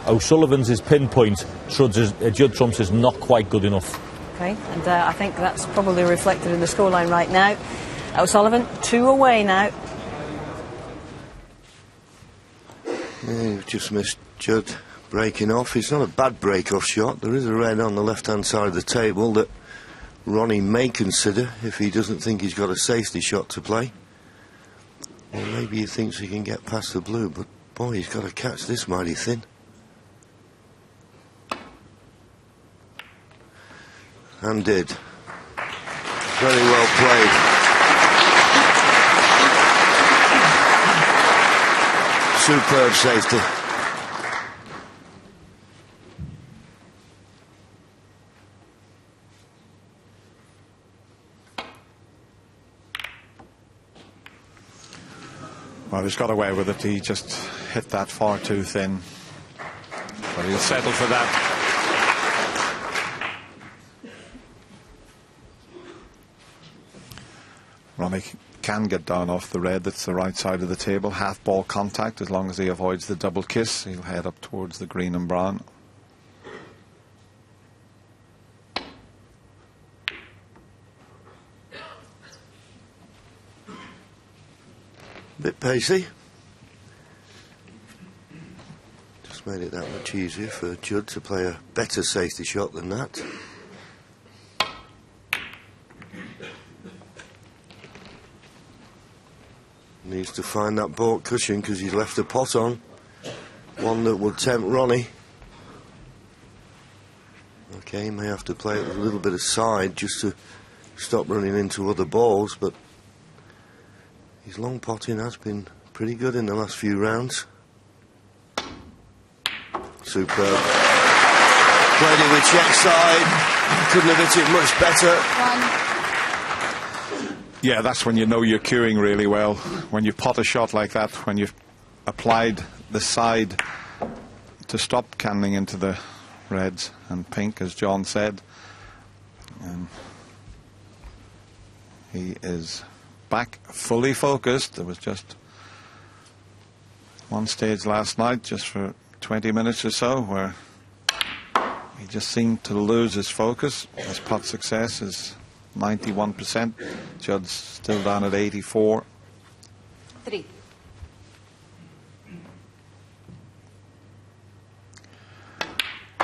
O'Sullivan's pinpoint, Judd Trump's is not quite good enough. Okay, and I think that's probably reflected in the scoreline right now. O'Sullivan, 2 away now. Yeah, you've just missed Judd breaking off. It's not a bad break-off shot. There is a red on the left-hand side of the table that Ronnie may consider if he doesn't think he's got a safety shot to play. Or maybe he thinks he can get past the blue, but boy, he's got to catch this mighty thin. And did. Very well played. Superb safety. Well, he's got away with it. He just hit that far too thin. But he'll settle for that. Ronnie can get down off the red. That's the right side of the table. Half ball contact. As long as he avoids the double kiss, he'll head up towards the green and brown. Bit pacey. Just made it that much easier for Judd to play a better safety shot than that. Needs to find that baulk cushion because he's left a pot on. One that would tempt Ronnie. Okay, he may have to play it with a little bit of side just to stop running into other balls, but his long potting has been pretty good in the last few rounds. Superb. Played it with check side. Couldn't have hit it much better. Yeah, that's when you know you're cueing really well. When you pot a shot like that, when you've applied the side to stop canning into the reds and pink, as John said. And he is back fully focused. There was just one stage last night, just for 20 minutes or so, where he just seemed to lose his focus. His pot success is 91%. Judd's still down at 84. 3.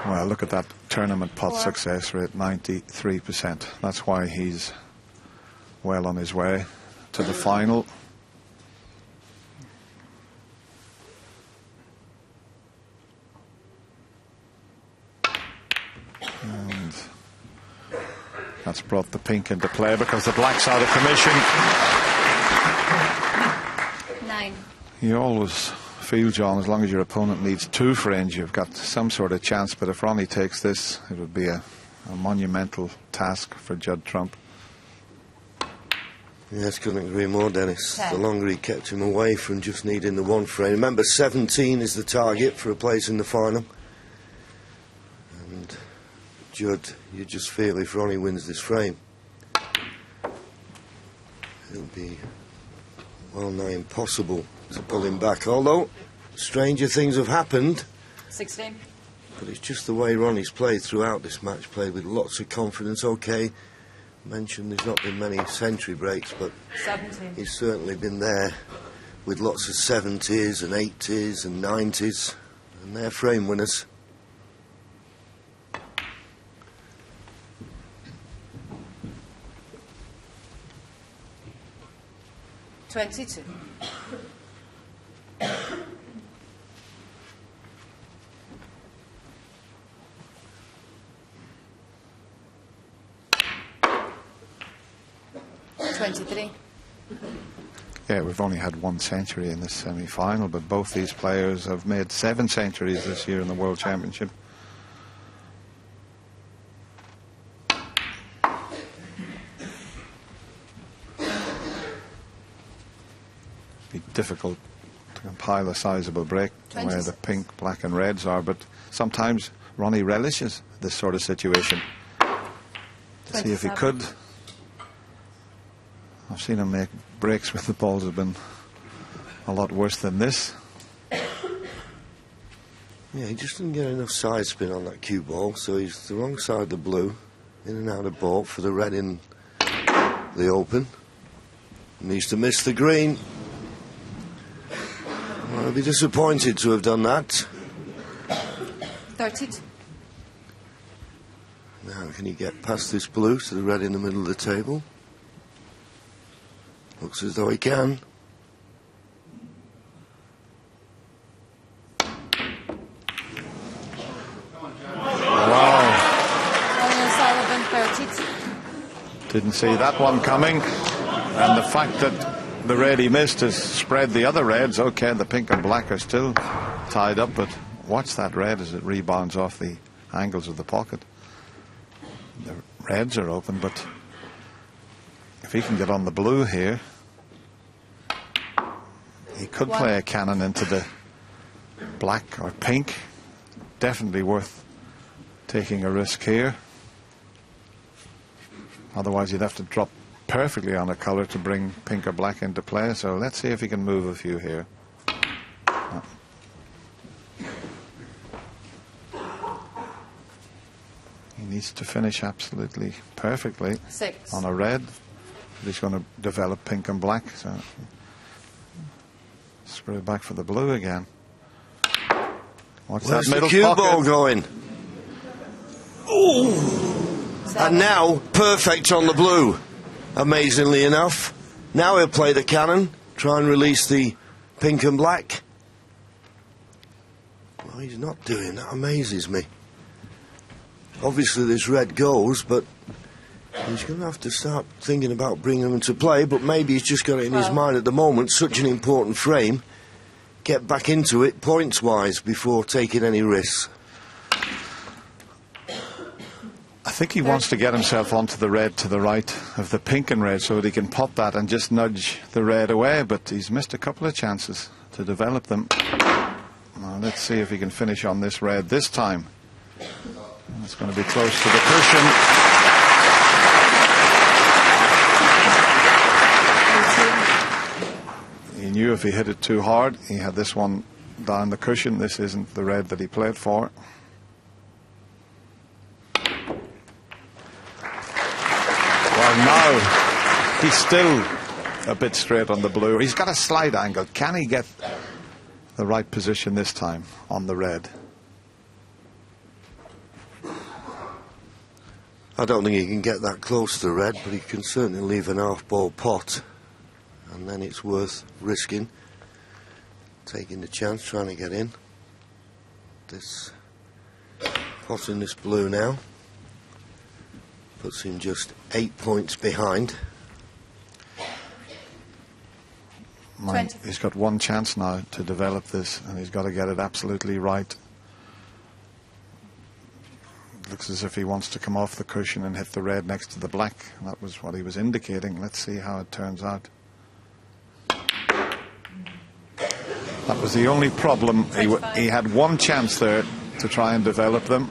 Well, look at that tournament pot 4. success rate, 93%. That's why he's well on his way to the final. And that's brought the pink into play because the black's out of commission. 9. You always feel, John, as long as your opponent needs 2 frames, you've got some sort of chance. But if Ronnie takes this, it would be a monumental task for Judd Trump. Yes, couldn't agree more, Dennis. 10. The longer he kept him away from just needing the 1 frame. Remember, 17 is the target for a place in the final. And Judd, you just feel if Ronnie wins this frame, it'll be well nigh impossible to pull him back. Although, stranger things have happened. 16. But it's just the way Ronnie's played throughout this match, played with lots of confidence. Okay, mentioned there's not been many century breaks, but 17. he's certainly been there with lots of 70s and 80s and 90s, and they're frame winners. $22. $23. Yeah, we've only had 1 century in this semi-final, but both these players have made 7 centuries this year in the World Championship. Be difficult to compile a sizable break where the pink, black and reds are, but sometimes Ronnie relishes this sort of situation. To see if he could. I've seen him make breaks with the balls have been a lot worse than this. Yeah, he just didn't get enough side spin on that cue ball, so he's the wrong side of the blue, in and out of ball for the red in the open. Needs to miss the green. Well, I'll be disappointed to have done that. 30. Now, can he get past this blue to the red in the middle of the table? Looks as though he can. Didn't see that one coming, and the fact that the red he missed has spread the other reds. Okay, the pink and black are still tied up, but watch that red as it rebounds off the angles of the pocket. The reds are open, but if he can get on the blue here, he could play a cannon into the black or pink. Definitely worth taking a risk here. Otherwise, you'd have to drop perfectly on a colour to bring pink or black into play. So let's see if he can move a few here. He needs to finish absolutely perfectly 6. on a red. He's going to develop pink and black. So screw back for the blue again. What's Where's that middle the cue pocket? ball going? Ooh! And now, perfect on the blue, amazingly enough. Now he'll play the cannon, try and release the pink and black. Well, he's not doing that, amazes me. Obviously this red goes, but he's going to have to start thinking about bringing them into play, but maybe he's just got it in his mind at the moment, such an important frame. Get back into it, points-wise, before taking any risks. I think he wants to get himself onto the red to the right of the pink and red so that he can pop that and just nudge the red away, but he's missed a couple of chances to develop them. Now, let's see if he can finish on this red this time. It's going to be close to the cushion. He knew if he hit it too hard, he had this one down the cushion. This isn't the red that he played for. Now, he's still a bit straight on the blue. He's got a slight angle. Can he get the right position this time on the red? I don't think he can get that close to the red, but he can certainly leave an half-ball pot. And then it's worth risking. Taking the chance, trying to get in. This pot in this blue now. Puts him just 8 points behind. He's got one chance now to develop this, and he's got to get it absolutely right. Looks as if he wants to come off the cushion and hit the red next to the black. That was what he was indicating. Let's see how it turns out. That was the only problem. He had one chance there to try and develop them.